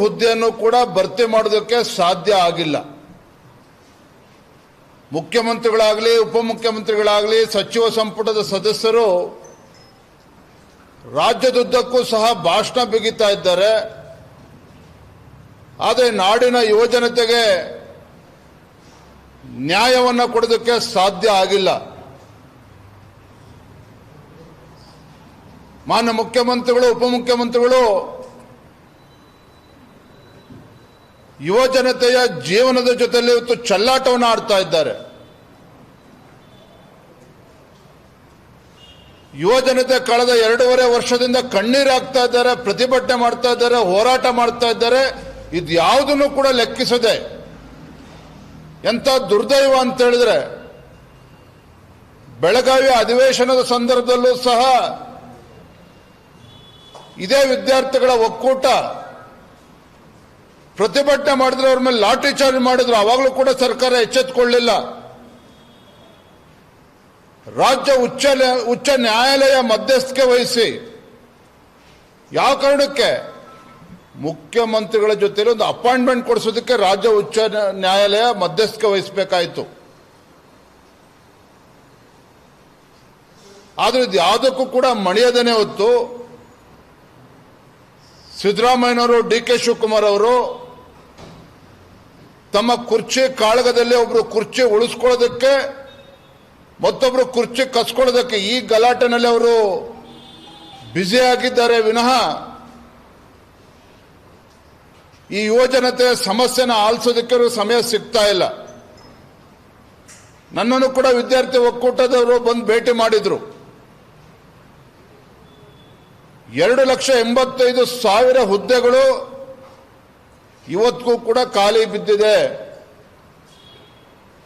ಹುದ್ದೆಯನ್ನು ಕೂಡ ಭರ್ತಿ ಮಾಡೋದಕ್ಕೆ ಸಾಧ್ಯ ಆಗಿಲ್ಲ. ಮುಖ್ಯಮಂತ್ರಿಗಳಾಗಲಿ, ಉಪಮುಖ್ಯಮಂತ್ರಿಗಳಾಗಲಿ, ಸಚಿವ ಸಂಪುಟದ ಸದಸ್ಯರು ರಾಜ್ಯದುದ್ದಕ್ಕೂ ಸಹ ಭಾಷಣ ಬಿಗಿತಾ ಇದ್ದಾರೆ. ಆದರೆ ನಾಡಿನ ಯುವಜನತೆಗೆ ನ್ಯಾಯವನ್ನು ಕೊಡೋದಕ್ಕೆ ಸಾಧ್ಯ ಆಗಿಲ್ಲ. ಮಾನ್ಯ ಮುಖ್ಯಮಂತ್ರಿಗಳು, ಉಪಮುಖ್ಯಮಂತ್ರಿಗಳು ಯುವಜನತೆಯ ಜೀವನದ ಜೊತೆಯಲ್ಲಿ ಇವತ್ತು ಚೆಲ್ಲಾಟವನ್ನು ಆಡ್ತಾ ಇದ್ದಾರೆ. ಯುವಜನತೆ ಕಳೆದ 2.5 ವರ್ಷದಿಂದ ಕಣ್ಣೀರಾಗ್ತಾ ಇದ್ದಾರೆ, ಪ್ರತಿಭಟನೆ ಮಾಡ್ತಾ ಇದ್ದಾರೆ, ಹೋರಾಟ ಮಾಡ್ತಾ ಇದ್ದಾರೆ. ಇದು ಯಾವುದನ್ನು ಕೂಡ ಲೆಕ್ಕಿಸದೆ ಎಂಥ ದುರ್ದೈವ ಅಂತ ಹೇಳಿದ್ರೆ, ಬೆಳಗಾವಿ ಅಧಿವೇಶನದ ಸಂದರ್ಭದಲ್ಲೂ ಸಹ ಇದೇ ವಿದ್ಯಾರ್ಥಿಗಳ ಒಕ್ಕೂಟ ಪ್ರತಿಭಟನೆ ಮಾಡಿದ್ರು, ಅವ್ರ ಮೇಲೆ ಲಾಠಿ ಚಾರ್ಜ್ ಮಾಡಿದ್ರು. ಅವಾಗಲೂ ಕೂಡ ಸರ್ಕಾರ ಎಚ್ಚೆತ್ತುಕೊಳ್ಳಲಿಲ್ಲ. ರಾಜ್ಯ ಉಚ್ಚ ನ್ಯಾಯಾಲಯ ಮಧ್ಯಸ್ಥಿಕೆ ವಹಿಸಿ, ಯಾವ ಕಾರಣಕ್ಕೆ? ಮುಖ್ಯಮಂತ್ರಿಗಳ ಜೊತೆ ಒಂದು ಅಪಾಯಿಂಟ್ಮೆಂಟ್ ಕೊಡಿಸೋದಕ್ಕೆ ರಾಜ್ಯ ಉಚ್ಚ ನ್ಯಾಯಾಲಯ ಮಧ್ಯಸ್ಥಿಕೆ ವಹಿಸಬೇಕಾಯಿತು. ಆದ್ರೆ ಇದು ಯಾವುದಕ್ಕೂ ಕೂಡ ಮಣಿಯದೇನೆ ಹೊತ್ತು ಸಿದ್ದರಾಮಯ್ಯನವರು, ಡಿ ಕೆ ಶಿವಕುಮಾರ್ ಅವರು ತಮ್ಮ ಕುರ್ಚಿ ಕಾಳಗದಲ್ಲಿ ಒಬ್ರು ಕುರ್ಚಿ ಉಳಿಸ್ಕೊಳ್ಳೋದಕ್ಕೆ, ಮತ್ತೊಬ್ರು ಕುರ್ಚಿ ಕಸ್ಕೊಳ್ಳೋದಕ್ಕೆ ಈ ಗಲಾಟೆನಲ್ಲಿ ಅವರು ಬ್ಯುಸಿ ಆಗಿದ್ದಾರೆ ವಿನಃ ಈ ಯುವಜನತೆಯ ಸಮಸ್ಯೆನ ಆಲಿಸೋದಕ್ಕೆ ಸಮಯ ಸಿಗ್ತಾ ಇಲ್ಲ. ನನ್ನನ್ನು ಕೂಡ ವಿದ್ಯಾರ್ಥಿ ಒಕ್ಕೂಟದವರು ಬಂದು ಭೇಟಿ ಮಾಡಿದ್ರು. 2,85,000 ಹುದ್ದೆಗಳು ಇವತ್ತಿಗೂ ಕೂಡ ಖಾಲಿ ಬಿದ್ದಿದೆ.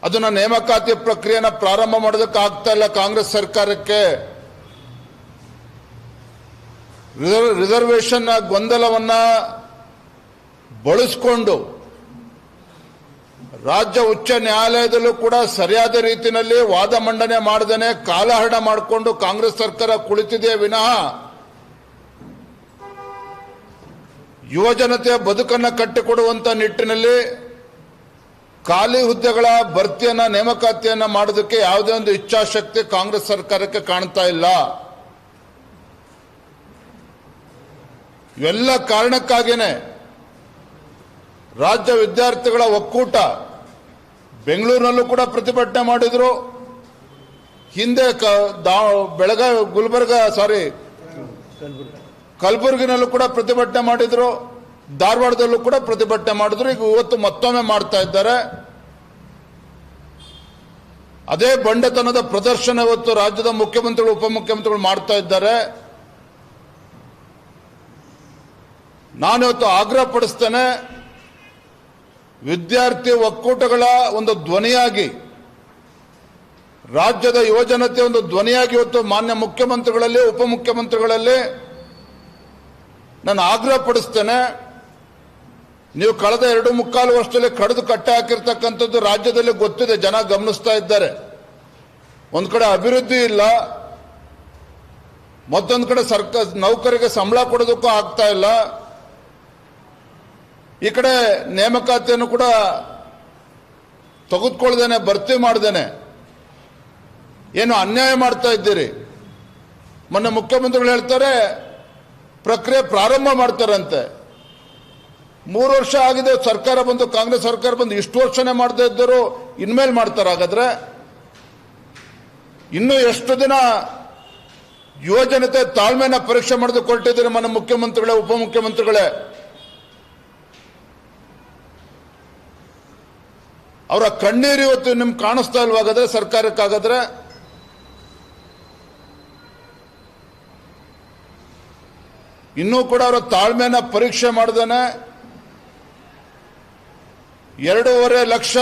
ಅದನ್ನ ನೇಮಕಾತಿ ಪ್ರಕ್ರಿಯೆನ ಪ್ರಾರಂಭ ಮಾಡೋದಕ್ಕೆ ಆಗ್ತಾ ಇಲ್ಲ ಕಾಂಗ್ರೆಸ್ ಸರ್ಕಾರಕ್ಕೆ. ರಿಸರ್ವೇಶನ್ ಗೊಂದಲವನ್ನ ಬಳಸಿಕೊಂಡು ರಾಜ್ಯ ಉಚ್ಚ ನ್ಯಾಯಾಲಯದಲ್ಲೂ ಕೂಡ ಸರಿಯಾದ ರೀತಿಯಲ್ಲಿ ವಾದ ಮಂಡನೆ ಮಾಡದೇನೆ ಕಾಲಹರಣ ಮಾಡಿಕೊಂಡು ಕಾಂಗ್ರೆಸ್ ಸರ್ಕಾರ ಕುಳಿತಿದೆ ವಿನಃ ಯುವಜನತೆಯ ಬದುಕನ್ನು ಕಟ್ಟಿಕೊಡುವಂತ ನಿಟ್ಟಿನಲ್ಲಿ ಖಾಲಿ ಹುದ್ದೆಗಳ ಭರ್ತಿಯನ್ನ, ನೇಮಕಾತಿಯನ್ನ ಮಾಡೋದಕ್ಕೆ ಯಾವುದೇ ಒಂದು ಇಚ್ಛಾಶಕ್ತಿ ಕಾಂಗ್ರೆಸ್ ಸರ್ಕಾರಕ್ಕೆ ಕಾಣ್ತಾ ಇಲ್ಲ. ಇವೆಲ್ಲ ಕಾರಣಕ್ಕಾಗಿಯೇ ರಾಜ್ಯ ವಿದ್ಯಾರ್ಥಿಗಳ ಒಕ್ಕೂಟ ಬೆಂಗಳೂರಿನಲ್ಲೂ ಕೂಡ ಪ್ರತಿಭಟನೆ ಮಾಡಿದ್ರು. ಹಿಂದೆ ಕಲಬುರಗಿನಲ್ಲೂ ಕೂಡ ಪ್ರತಿಭಟನೆ ಮಾಡಿದ್ರು, ಧಾರವಾಡದಲ್ಲೂ ಕೂಡ ಪ್ರತಿಭಟನೆ ಮಾಡಿದ್ರು. ಈಗ ಇವತ್ತು ಮತ್ತೊಮ್ಮೆ ಮಾಡ್ತಾ ಇದ್ದಾರೆ. ಅದೇ ಬಂಡತನದ ಪ್ರದರ್ಶನ ಇವತ್ತು ರಾಜ್ಯದ ಮುಖ್ಯಮಂತ್ರಿಗಳು, ಉಪಮುಖ್ಯಮಂತ್ರಿಗಳು ಮಾಡ್ತಾ ಇದ್ದಾರೆ. ನಾನಿವತ್ತು ಆಗ್ರಹ ಪಡಿಸ್ತೇನೆ, ವಿದ್ಯಾರ್ಥಿ ಒಕ್ಕೂಟಗಳ ಒಂದು ಧ್ವನಿಯಾಗಿ, ರಾಜ್ಯದ ಯುವಜನತೆ ಒಂದು ಧ್ವನಿಯಾಗಿ ಇವತ್ತು ಮಾನ್ಯ ಮುಖ್ಯಮಂತ್ರಿಗಳಲ್ಲಿ, ಉಪಮುಖ್ಯಮಂತ್ರಿಗಳಲ್ಲಿ ನಾನು ಆಗ್ರಹ ಪಡಿಸ್ತೇನೆ. ನೀವು ಕಳೆದ 2.25 ವರ್ಷದಲ್ಲಿ ಕಡಿದು ಕಟ್ಟೆ ಹಾಕಿರ್ತಕ್ಕಂಥದ್ದು ರಾಜ್ಯದಲ್ಲಿ ಗೊತ್ತಿದೆ, ಜನ ಗಮನಿಸ್ತಾ ಇದ್ದಾರೆ. ಒಂದ್ ಕಡೆ ಅಭಿವೃದ್ಧಿ ಇಲ್ಲ, ಮತ್ತೊಂದು ಕಡೆ ನೌಕರಿಗೆ ಸಂಬಳ ಕೊಡೋದಕ್ಕೂ ಆಗ್ತಾ ಇಲ್ಲ. ಈ ಕಡೆ ನೇಮಕಾತಿಯನ್ನು ಕೂಡ ತೆಗೆದುಕೊಳ್ಳದೇನೆ, ಭರ್ತಿ ಮಾಡ್ದೇನೆ ಏನು ಅನ್ಯಾಯ ಮಾಡ್ತಾ ಇದ್ದೀರಿ. ಮೊನ್ನೆ ಮುಖ್ಯಮಂತ್ರಿಗಳು ಹೇಳ್ತಾರೆ ಪ್ರಕ್ರಿಯೆ ಪ್ರಾರಂಭ ಮಾಡ್ತಾರಂತೆ. 3 ವರ್ಷ ಆಗಿದೆ ಸರ್ಕಾರ ಬಂದು, ಕಾಂಗ್ರೆಸ್ ಸರ್ಕಾರ ಬಂದು, ಇಷ್ಟು ವರ್ಷನೇ ಮಾಡ್ತಾ ಇದ್ದರು, ಇನ್ಮೇಲೆ ಮಾಡ್ತಾರೆ. ಹಾಗಾದ್ರೆ ಇನ್ನು ಎಷ್ಟು ದಿನ ಯುವಜನತೆ ತಾಳ್ಮೆನ ಪರೀಕ್ಷೆ ಮಾಡಿದು ಕೊಟ್ಟಿದ್ದೀರಿ ಮನೆ ಮುಖ್ಯಮಂತ್ರಿಗಳೇ, ಉಪಮುಖ್ಯಮಂತ್ರಿಗಳೇ? ಅವರ ಕಣ್ಣೀರು ಇವತ್ತು ನಿಮ್ಗೆ ಕಾಣಿಸ್ತಾ ಇಲ್ವಾಗಾದ್ರೆ ಸರ್ಕಾರಕ್ಕಾಗಾದ್ರೆ? ಇನ್ನೂ ಕೂಡ ಅವರ ತಾಳ್ಮೆನ ಪರೀಕ್ಷೆ ಮಾಡ್ದೇನೆ 2.5 ಲಕ್ಷ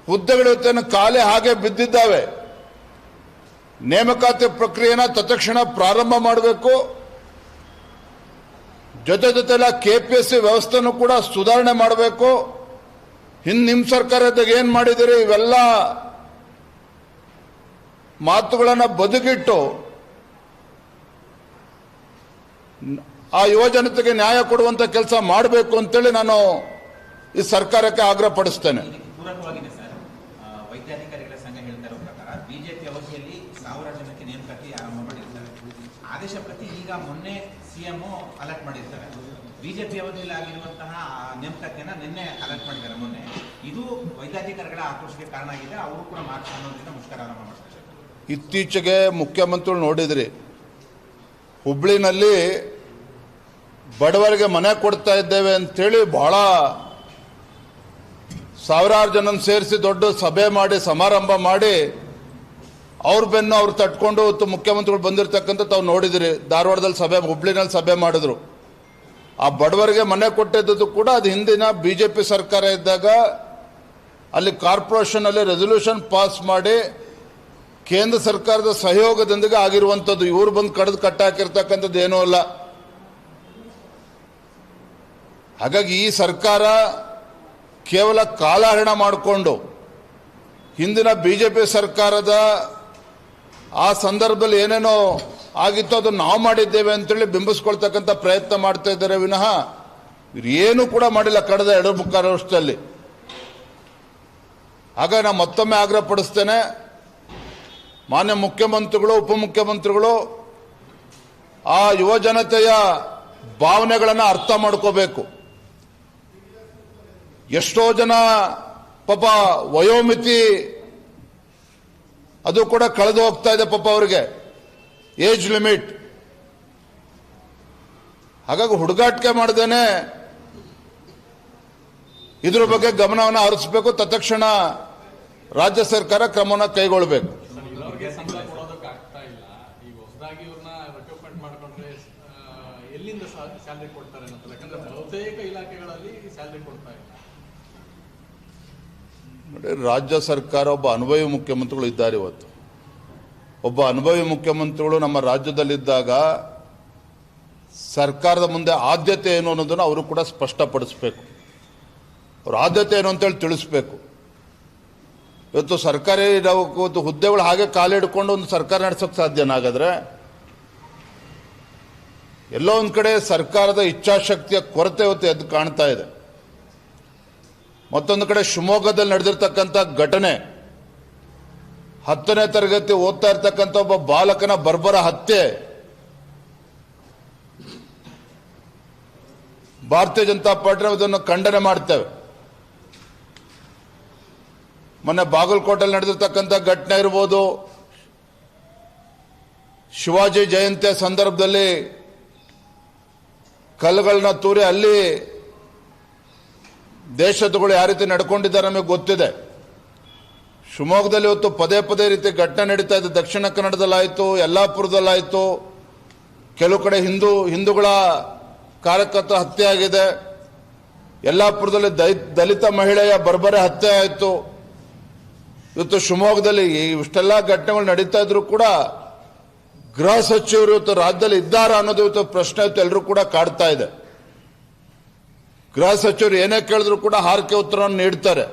ಹುದ್ದೆಗಳು ಖಾಲಿ ಹಾಗೆ ಬಿದ್ದಿದ್ದಾವೆ. ನೇಮಕಾತಿ ಪ್ರಕ್ರಿಯೆನ ತತ್ಕ್ಷಣ ಪ್ರಾರಂಭ ಮಾಡಬೇಕು. ಜೊತೆಲ್ಲ ಕೆಪಿಎಸ್ಸಿ ವ್ಯವಸ್ಥೆನೂ ಕೂಡ ಸುಧಾರಣೆ ಮಾಡಬೇಕು. ನಿಮ್ಮ ಸರ್ಕಾರದಾಗ ಏನ್ ಮಾಡಿದಿರಿ? ಇವೆಲ್ಲ ಮಾತುಗಳನ್ನು ಬದುಕಿಟ್ಟು ಆ ಯುವ ಜನತೆಗೆ ನ್ಯಾಯ ಕೊಡುವಂತ ಕೆಲಸ ಮಾಡಬೇಕು ಅಂತೇಳಿ ನಾನು ಈ ಸರ್ಕಾರಕ್ಕೆ ಆಗ್ರಹ ಪಡಿಸ್ತೇನೆ. ಪೂರಕವಾಗಿದೆ ಸರ್. ವೈದ್ಯಾಧಿಕಾರಿಗಳ ಸಂಘ ಹೇಳ್ತಾ ಇರೋ ಪ್ರಕಾರ ಬಿಜೆಪಿ ಅವಧಿಯಲ್ಲಿ 1000 ಜನಕ್ಕೆ ನೇಮಕಾತಿ ಆರಂಭ ಮಾಡಿರ್ತಾರೆ. ಆದೇಶ ಪ್ರತಿ ಈಗ ಮೊನ್ನೆ ಸಿಎಂ ಅಲರ್ಟ್ ಮಾಡಿರ್ತಾರೆ. ಬಿಜೆಪಿ ಅವಧಿಯಲ್ಲಿ ಆಗಿರುವಂತಹ ನೇಮಕಾತಿಯನ್ನ ನಿನ್ನೆ ಅಲರ್ಟ್ ಮಾಡಿದ್ದಾರೆ ಮೊನ್ನೆ. ಇದು ವೈದ್ಯಾಧಿಕಾರಿಗಳ ಆಕ್ರೋಶಕ್ಕೆ ಕಾರಣ ಆಗಿದೆ. ಅವರು ಕೂಡ ಮಾರ್ಚ್ 11ರಿಂದ ಮುಷ್ಕರ ಆರಂಭ ಮಾಡ್ತಾರೆ. ಇತ್ತೀಚೆಗೆ ಮುಖ್ಯಮಂತ್ರಿಗಳು ನೋಡಿದ್ರಿ, ಹುಬ್ಳಿನಲ್ಲಿ ಬಡವರಿಗೆ ಮನೆ ಕೊಡ್ತಾ ಇದ್ದೇವೆ ಅಂತೇಳಿ ಬಹಳ ಸಾವಿರಾರು ಜನ ಸೇರಿಸಿ ದೊಡ್ಡ ಸಭೆ ಮಾಡಿ ಸಮಾರಂಭ ಮಾಡಿ ಅವ್ರ ಬೆನ್ನು ಅವ್ರು ತಟ್ಕೊಂಡು ಮುಖ್ಯಮಂತ್ರಿಗಳು ಬಂದಿರತಕ್ಕಂಥ ತಾವು ನೋಡಿದಿರಿ. ಧಾರವಾಡದಲ್ಲಿ ಸಭೆ, ಹುಬ್ಳಿನಲ್ಲಿ ಸಭೆ ಮಾಡಿದ್ರು. ಆ ಬಡವರಿಗೆ ಮನೆ ಕೊಟ್ಟಿದ್ದು ಕೂಡ ಅದು ಹಿಂದಿನ ಬಿಜೆಪಿ ಸರ್ಕಾರ ಇದ್ದಾಗ ಅಲ್ಲಿ ಕಾರ್ಪೊರೇಷನ್ ಅಲ್ಲಿ ರೆಸೊಲ್ಯೂಷನ್ ಪಾಸ್ ಮಾಡಿ ಕೇಂದ್ರ ಸರ್ಕಾರದ ಸಹಯೋಗದೊಂದಿಗೆ ಆಗಿರುವಂಥದ್ದು. ಇವರು ಬಂದು ಕಡ್ದು ಕಟ್ಟಾಕಿರ್ತಕ್ಕಂಥದ್ದು ಏನೂ ಅಲ್ಲ. ಹಾಗಾಗಿ ಈ ಸರ್ಕಾರ ಕೇವಲ ಕಾಲಹರಣ ಮಾಡಿಕೊಂಡು ಹಿಂದಿನ ಬಿಜೆಪಿ ಸರ್ಕಾರದ ಆ ಸಂದರ್ಭದಲ್ಲಿ ಏನೇನೋ ಆಗಿತ್ತು ಅದು ನಾವು ಮಾಡಿದ್ದೇವೆ ಅಂತೇಳಿ ಬಿಂಬಿಸ್ಕೊಳ್ತಕ್ಕಂಥ ಪ್ರಯತ್ನ ಮಾಡ್ತಾ ಇದ್ದಾರೆ ವಿನಃ ಇವ್ರು ಏನೂ ಕೂಡ ಮಾಡಿಲ್ಲ ಕಳೆದ 2.5 ವರ್ಷದಲ್ಲಿ. ಹಾಗಾಗಿ ನಾನು ಮತ್ತೊಮ್ಮೆ ಆಗ್ರಹ ಪಡಿಸ್ತೇನೆ, ಮಾನ್ಯ ಮುಖ್ಯಮಂತ್ರಿಗಳು, ಉಪಮುಖ್ಯಮಂತ್ರಿಗಳು ಆ ಯುವ ಜನತೆಯ ಭಾವನೆಗಳನ್ನು ಅರ್ಥ ಮಾಡ್ಕೋಬೇಕು. ಎಷ್ಟೋ ಜನ ಪಾಪ ವಯೋಮಿತಿ ಅದು ಕೂಡ ಕಳೆದು ಹೋಗ್ತಾ ಇದೆ ಪಾಪ ಅವರಿಗೆ, ಏಜ್ ಲಿಮಿಟ್. ಹಾಗಾಗಿ ಹುಡುಗಾಟಿಕೆ ಮಾಡ್ದೇನೆ ಇದ್ರ ಬಗ್ಗೆ ಗಮನವನ್ನು ಹರಿಸಬೇಕು. ತತ್ಕ್ಷಣ ರಾಜ್ಯ ಸರ್ಕಾರ ಕ್ರಮವನ್ನು ಕೈಗೊಳ್ಳಬೇಕು. ಎಲ್ಲಿಂದ ಸ್ಯಾಲರಿ ಕೊಡ್ತಾರೆ ಅಂತ, ಯಾಕಂದ್ರೆ ಬಹುತೇಕ ಇಲಾಖೆಗಳಲ್ಲಿ ಸ್ಯಾಲರಿ ಕೊಡ್ತಾ ಇಲ್ಲ. ನೋಡಿ, ರಾಜ್ಯ ಸರ್ಕಾರ ಒಬ್ಬ ಅನುಭವಿ ಮುಖ್ಯಮಂತ್ರಿಗಳು ಇದ್ದಾರೆ. ಇವತ್ತು ಒಬ್ಬ ಅನುಭವಿ ಮುಖ್ಯಮಂತ್ರಿಗಳು ನಮ್ಮ ರಾಜ್ಯದಲ್ಲಿದ್ದಾಗ ಸರ್ಕಾರದ ಮುಂದೆ ಆದ್ಯತೆ ಏನು ಅನ್ನೋದನ್ನು ಅವರು ಕೂಡ ಸ್ಪಷ್ಟಪಡಿಸಬೇಕು. ಅವ್ರ ಆದ್ಯತೆ ಏನು ಅಂತೇಳಿ ತಿಳಿಸ್ಬೇಕು. ಇವತ್ತು ಸರ್ಕಾರಿ ಹುದ್ದೆಗಳು ಹಾಗೆ ಕಾಲಿಡ್ಕೊಂಡು ಒಂದು ಸರ್ಕಾರ ನಡೆಸೋಕೆ ಸಾಧ್ಯನಾಗಾದ್ರೆ ಎಲ್ಲೋ ಒಂದು ಕಡೆ ಸರ್ಕಾರದ ಇಚ್ಛಾಶಕ್ತಿಯ ಕೊರತೆ ಇವತ್ತು ಎದ್ದು ಕಾಣ್ತಾ ಇದೆ. ಮತ್ತೊಂದು ಕಡೆ ಶಿವಮೊಗ್ಗದಲ್ಲಿ ನಡೆದಿರ್ತಕ್ಕಂಥ ಘಟನೆ, 10ನೇ ತರಗತಿ ಓದ್ತಾ ಇರ್ತಕ್ಕಂಥ ಒಬ್ಬ ಬಾಲಕನ ಬರ್ಬರ ಹತ್ಯೆ, ಭಾರತೀಯ ಜನತಾ ಪಾರ್ಟಿ ಇದನ್ನು ಖಂಡನೆ ಮಾಡ್ತೇವೆ. ಮೊನ್ನೆ ಬಾಗಲಕೋಟೆಯಲ್ಲಿ ನಡೆದಿರ್ತಕ್ಕಂಥ ಘಟನೆ ಇರ್ಬೋದು, ಶಿವಾಜಿ ಜಯಂತಿಯ ಸಂದರ್ಭದಲ್ಲಿ ಕಲ್ಲುಗಳನ್ನ ತೂರಿ ಅಲ್ಲಿ ದೇಶದಗಳು ಯಾವ ರೀತಿ ನಡ್ಕೊಂಡಿದ್ದಾರೆ ನಮಗೆ ಗೊತ್ತಿದೆ. ಶಿವಮೊಗ್ಗದಲ್ಲಿ ಇವತ್ತು ಪದೇ ಪದೇ ರೀತಿ ಘಟನೆ ನಡೀತಾ ಇದೆ. ದಕ್ಷಿಣ ಕನ್ನಡದಲ್ಲಾಯಿತು, ಯಲ್ಲಾಪುರದಲ್ಲಾಯಿತು, ಕೆಲವು ಕಡೆ ಹಿಂದೂಗಳ ಕಾರ್ಯಕರ್ತರ ಹತ್ಯೆ ಆಗಿದೆ. ಯಲ್ಲಾಪುರದಲ್ಲಿ ದಲಿತ ಮಹಿಳೆಯ ಬರ್ಬರೆ ಹತ್ಯೆ ಆಯಿತು. ಇವತ್ತು ಶಿವಮೊಗ್ಗದಲ್ಲಿ ಇಷ್ಟೆಲ್ಲ ಘಟನೆಗಳು ನಡೀತಾ ಇದ್ರು ಕೂಡ ಗೃಹ ಸಚಿವರು ಇವತ್ತು ರಾಜ್ಯದಲ್ಲಿ ಇದ್ದಾರಾ ಅನ್ನೋದು ಇವತ್ತು ಪ್ರಶ್ನೆ ಇವತ್ತು ಎಲ್ಲರೂ ಕೂಡ ಕಾಡ್ತಾ ಇದೆ. ಗೃಹ ಸಚಿವರು ಏನೇ ಕೇಳಿದ್ರು ಕೂಡ ಹಾರಿಕೆ ಉತ್ತರವನ್ನು ನೀಡ್ತಾರೆ.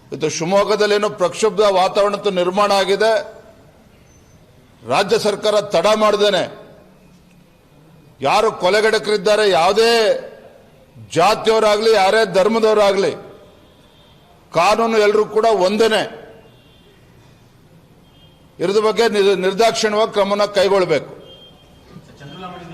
ಇವತ್ತು ಶಿವಮೊಗ್ಗದಲ್ಲಿ ಏನೋ ಪ್ರಕ್ಷುಬ್ಧ ವಾತಾವರಣ ನಿರ್ಮಾಣ ಆಗಿದೆ. ರಾಜ್ಯ ಸರ್ಕಾರ ತಡ ಮಾಡದೇನೆ ಯಾರು ಕೊಲೆಗಡಕರಿದ್ದಾರೆ, ಯಾವುದೇ ಜಾತಿಯವರಾಗಲಿ ಯಾರೇ ಧರ್ಮದವರಾಗಲಿ, ಕಾನೂನು ಎಲ್ಲರೂ ಕೂಡ ಒಂದೇನೆ, ಇದ್ರ ಬಗ್ಗೆ ನಿರ್ದಾಕ್ಷಿಣ್ಯವಾಗಿ ಕ್ರಮವನ್ನು ಕೈಗೊಳ್ಳಬೇಕು.